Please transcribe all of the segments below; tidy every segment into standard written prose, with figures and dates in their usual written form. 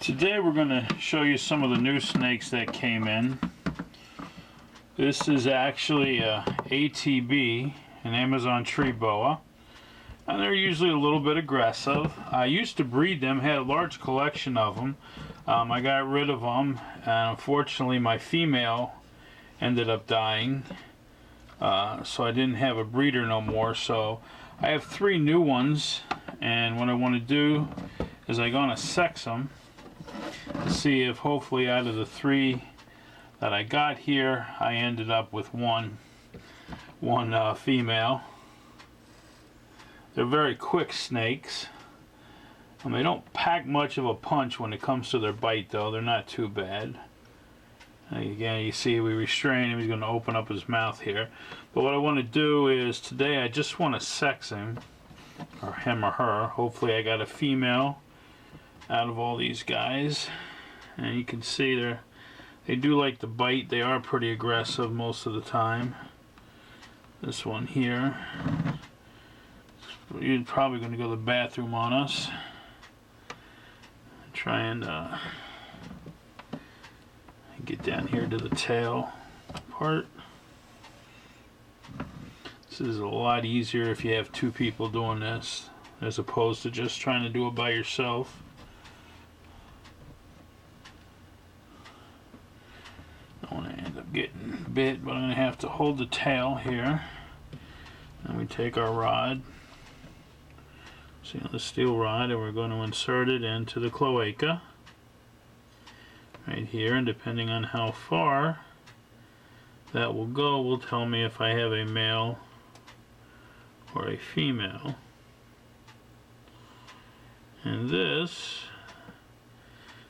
Today we're going to show you some of the new snakes that came in. This is actually a ATB, an Amazon Tree Boa, and they're usually a little bit aggressive. I used to breed them, had a large collection of them. I got rid of them, and unfortunately my female ended up dying, so I didn't have a breeder no more. So I have 3 new ones, and what I want to do is I'm going to sex them to see if hopefully out of the 3 that I got here, I ended up with one female. They're very quick snakes. They don't pack much of a punch when it comes to their bite, though. They're not too bad. Again, you see we restrain him. He's going to open up his mouth here. But what I want to do is today I just want to sex him, or him or her. Hopefully I got a female out of all these guys. And you can see they do like to bite. They are pretty aggressive most of the time. This one here, you're probably going to go to the bathroom on us. Try and get down here to the tail part. This is a lot easier if you have 2 people doing this, as opposed to just trying to do it by yourself. I don't want to end up getting bit, but I'm going to have to hold the tail here. And we take our rod, see the steel rod, and we're going to insert it into the cloaca right here, and depending on how far that will go will tell me if I have a male or a female. And this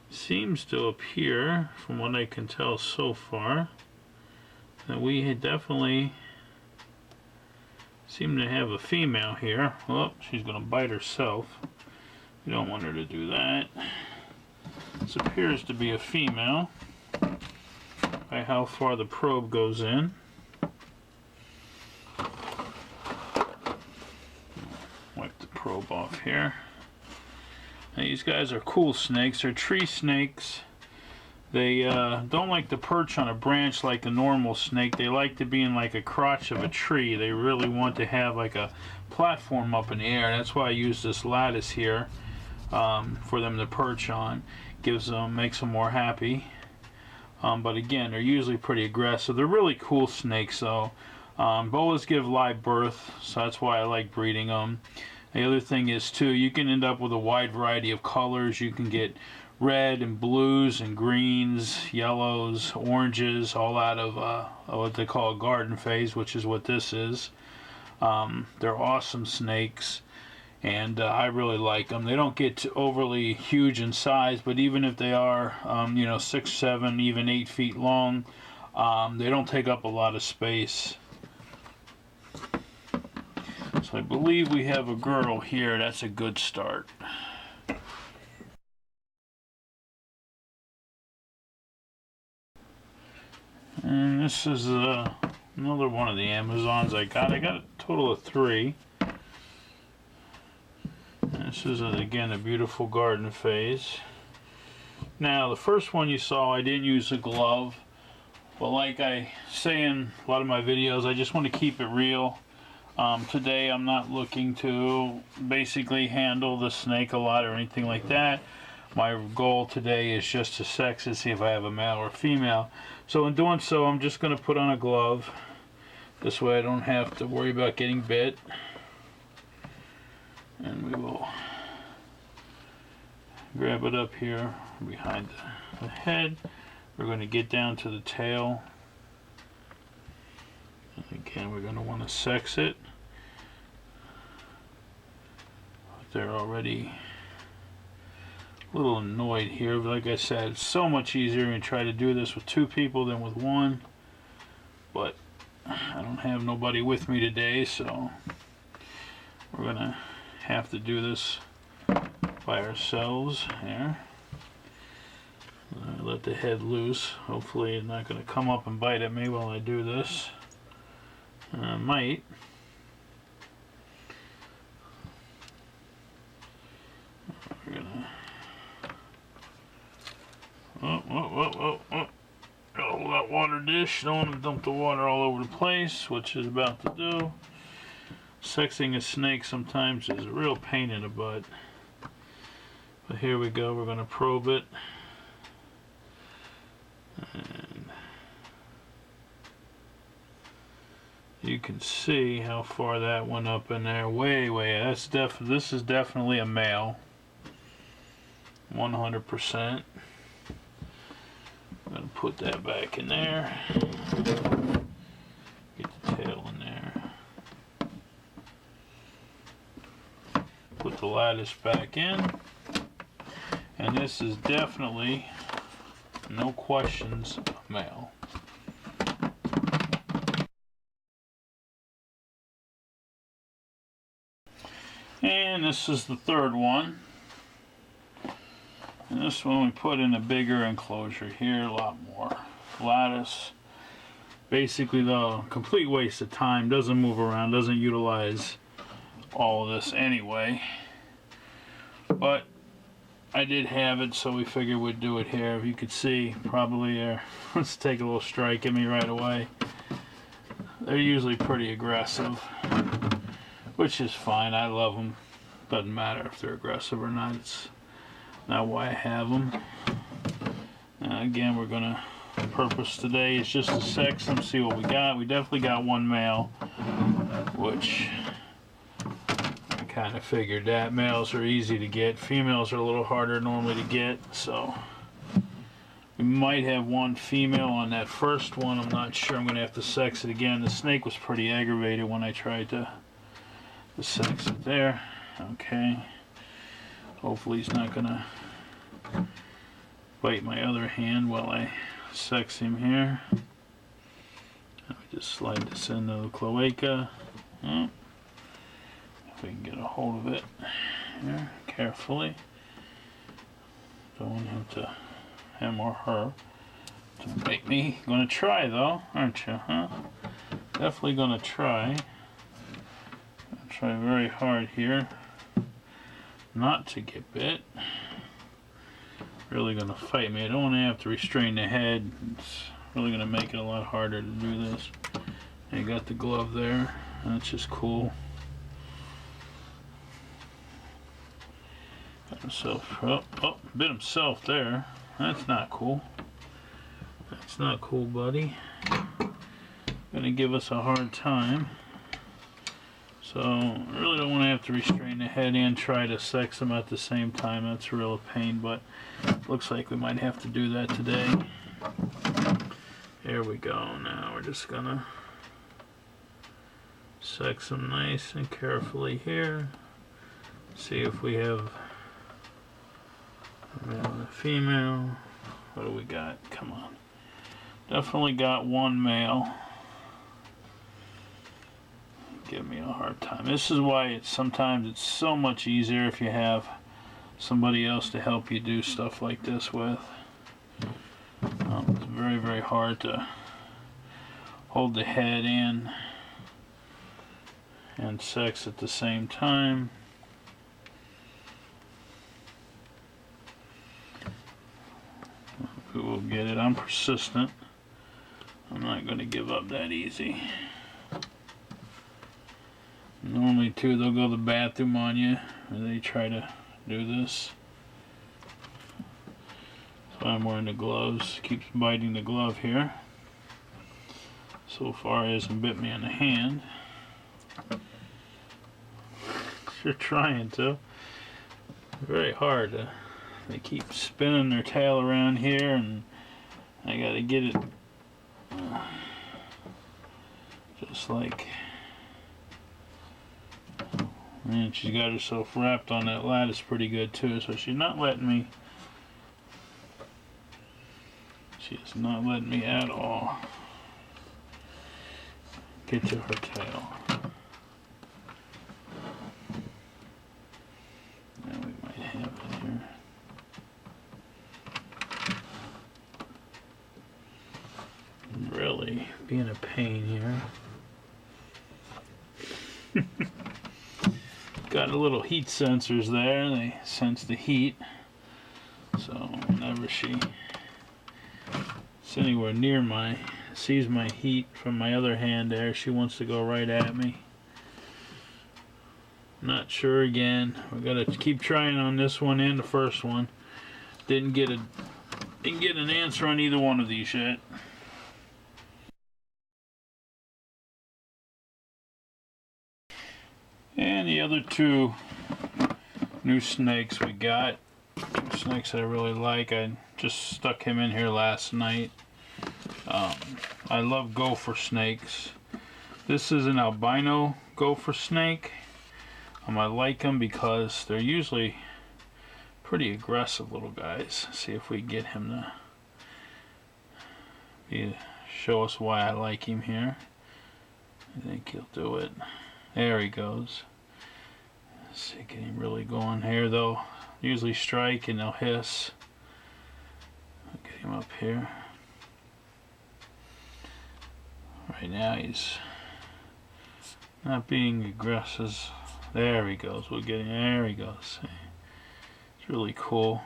seems to appear, from what I can tell so far, that we definitely seem to have a female here. Oh, she's going to bite herself. You don't want her to do that. This appears to be a female by how far the probe goes in. Wipe the probe off here. Now, these guys are cool snakes. They're tree snakes. They don't like to perch on a branch like a normal snake. They like to be in like a crotch of a tree. They really want to have like a platform up in the air. That's why I use this lattice here for them to perch on. Makes them more happy. But again, they're usually pretty aggressive. They're really cool snakes though. Boas give live birth, so that's why I like breeding them. The other thing is too, you can end up with a wide variety of colors. You can get red and blues and greens, yellows, oranges, all out of what they call a garden phase, which is what this is. They're awesome snakes, and I really like them. They don't get overly huge in size, but even if they are, 6, 7, even 8 feet long, they don't take up a lot of space. So I believe we have a girl here. That's a good start. And this is another one of the Amazons I got. I got a total of 3. And this is, again, a beautiful garden phase. Now, the first one you saw, I didn't use a glove. But like I say in a lot of my videos, I just want to keep it real. Today I'm not looking to basically handle the snake a lot or anything like that. My goal today is just to sex it, see if I have a male or female. So in doing so, I'm just going to put on a glove. This way I don't have to worry about getting bit. And we will grab it up here behind the head. We're going to get down to the tail. And again, we're going to want to sex it. They're already a little annoyed here, but like I said, it's so much easier to try to do this with 2 people than with 1. But I don't have nobody with me today, so we're going to have to do this by ourselves here. Let the head loose. Hopefully it's not going to come up and bite at me while I do this. I might. We're going to dish. Don't want to dump the water all over the place, which is about to do. Sexing a snake sometimes is a real pain in the butt. But here we go, we're going to probe it. And you can see how far that went up in there. Way. This is definitely a male. 100%. I'm going to put that back in there. Get the tail in there. Put the lattice back in. And this is definitely, no questions, a male. And this is the third one. And this one we put in a bigger enclosure here, a lot more lattice. Basically the complete waste of time, doesn't move around, doesn't utilize all of this anyway. But I did have it, so we figured we'd do it here. If you could see, probably let's take a little strike at me right away. They're usually pretty aggressive, which is fine. I love them. Doesn't matter if they're aggressive or not. It's not why I have them. Again, we're gonna purpose today is just to sex them, see what we got. We definitely got one male, which I kind of figured that. Males are easy to get. Females are a little harder normally to get, so we might have one female on that first one. I'm not sure. I'm gonna have to sex it again. The snake was pretty aggravated when I tried to sex it there. Okay. Hopefully he's not gonna bite my other hand while I sex him here. Let me just slide this into the cloaca. Oh, if we can get a hold of it here carefully. Don't want him or her to bite me. Gonna try though, aren't you? Huh? Definitely gonna try. I'll try very hard here not to get bit. Really gonna fight me. I don't want to have to restrain the head. It's really gonna make it a lot harder to do this. I got the glove there. That's just cool. Got himself. Oh, bit himself there. That's not cool. That's not cool, buddy. Gonna give us a hard time. So I really don't want to have to restrain the head and try to sex them at the same time. That's a real pain, but looks like we might have to do that today. Here we go. Now we're just gonna sex them nice and carefully here. See if we have a female. What do we got? Come on. Definitely got one male. Give me a hard time. This is why sometimes it's so much easier if you have somebody else to help you do stuff like this with. It's very, very hard to hold the head in and sex at the same time. We will get it. I'm persistent. I'm not going to give up that easy. Normally too, they'll go to the bathroom on you and they try to do this. So I'm wearing the gloves. Keeps biting the glove here. So far, it hasn't bit me in the hand. They're trying to. Very hard. They keep spinning their tail around here, and I gotta get it just like. Man, she's got herself wrapped on that lattice pretty good too, so she's not letting me. She is not letting me at all get to her tail. Now we might have it here. Really being a pain here. Got a little heat sensors there. They sense the heat. So whenever she's anywhere near my sees my heat from my other hand there. She wants to go right at me. Not sure again. We gotta keep trying on this one and the first one. Didn't get an answer on either one of these yet. And the other two new snakes we got. Two snakes I really like. I just stuck him in here last night. I love gopher snakes. This is an albino gopher snake. I like them because they're usually pretty aggressive little guys. See if we can get him to show us why I like him here. I think he'll do it. There he goes. Let's see, get him really going here. They'll usually strike and they'll hiss. I'll get him up here. Right now he's not being aggressive. There he goes. We'll get him. There he goes. It's really cool.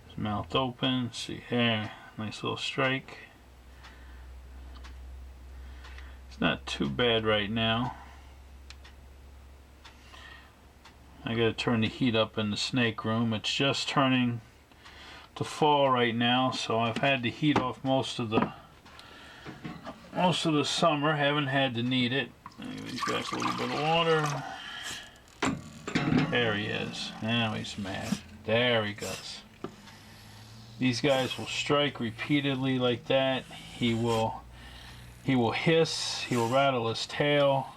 His mouth open. See there. Nice little strike. It's not too bad right now. I gotta turn the heat up in the snake room. It's just turning to fall right now, so I've had the heat off most of the summer. Haven't had to need it. Give these guys a little bit of water. There he is. Now he's mad. There he goes. These guys will strike repeatedly like that. He will hiss. He will rattle his tail.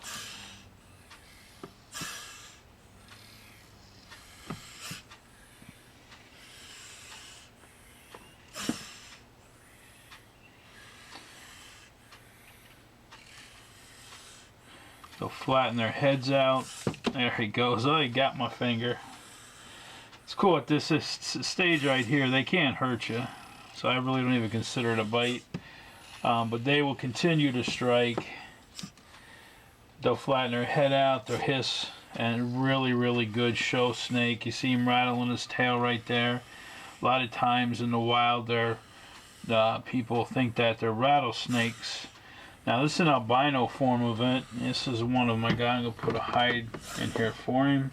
They'll flatten their heads out. There he goes. Oh, he got my finger. It's cool at this stage right here. They can't hurt you, so I really don't even consider it a bite. But they will continue to strike. They'll flatten their head out. They'll hiss. And really, really good show snake. You see him rattling his tail right there. A lot of times in the wild, people think that they're rattlesnakes. Now this is an albino form of it. This is one of my guys. I'm going to put a hide in here for him.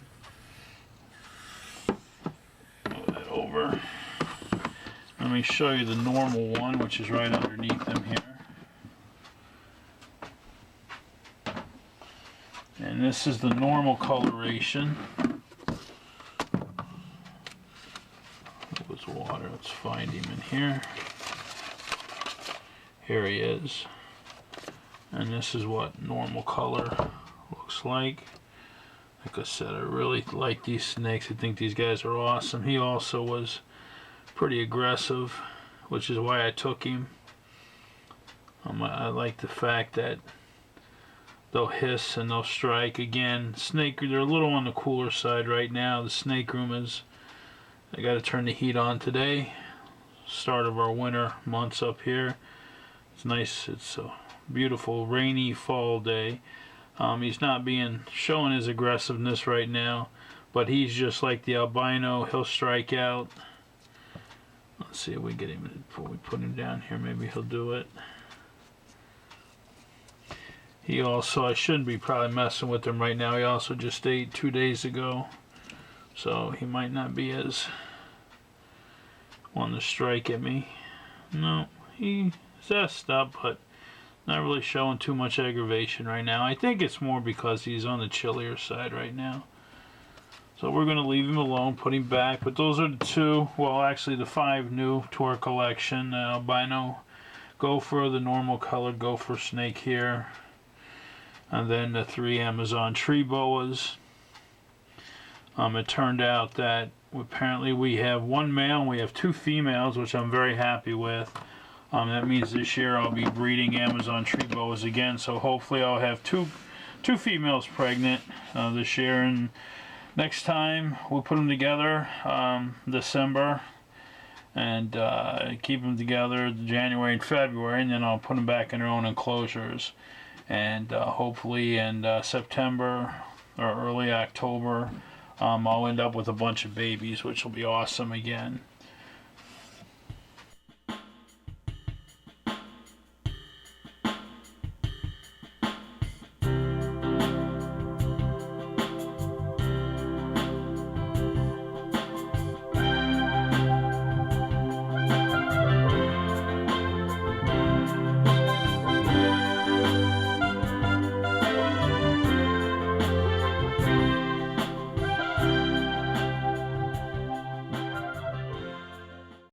Move that over. Let me show you the normal one, which is right underneath him here. And this is the normal coloration. With water, let's find him in here. Here he is. And this is what normal color looks like. Like I said, I really like these snakes. I think these guys are awesome. He also was pretty aggressive, which is why I took him. I like the fact that they'll hiss and they'll strike. Again, snake, they're a little on the cooler side right now. The snake room is, I got to turn the heat on today. Start of our winter months up here. It's nice. It's a beautiful rainy fall day. He's not showing his aggressiveness right now, but he's just like the albino. He'll strike out. Let's see if we get him before we put him down here. Maybe he'll do it. He also, I shouldn't be probably messing with him right now. He also just ate 2 days ago, so he might not be as wanting to strike at me. No, he's zessed up, but not really showing too much aggravation right now. I think it's more because he's on the chillier side right now. So we're going to leave him alone, put him back. But those are the two, well actually the 5 new to our collection. Albino gopher, the normal colored gopher snake here. And then the 3 Amazon Tree Boas. It turned out that apparently we have 1 male and we have 2 females, which I'm very happy with. That means this year I'll be breeding Amazon Tree Boas again, so hopefully I'll have two females pregnant this year, and next time we'll put them together December and keep them together January and February, and then I'll put them back in their own enclosures, and hopefully in September or early October I'll end up with a bunch of babies, which will be awesome again.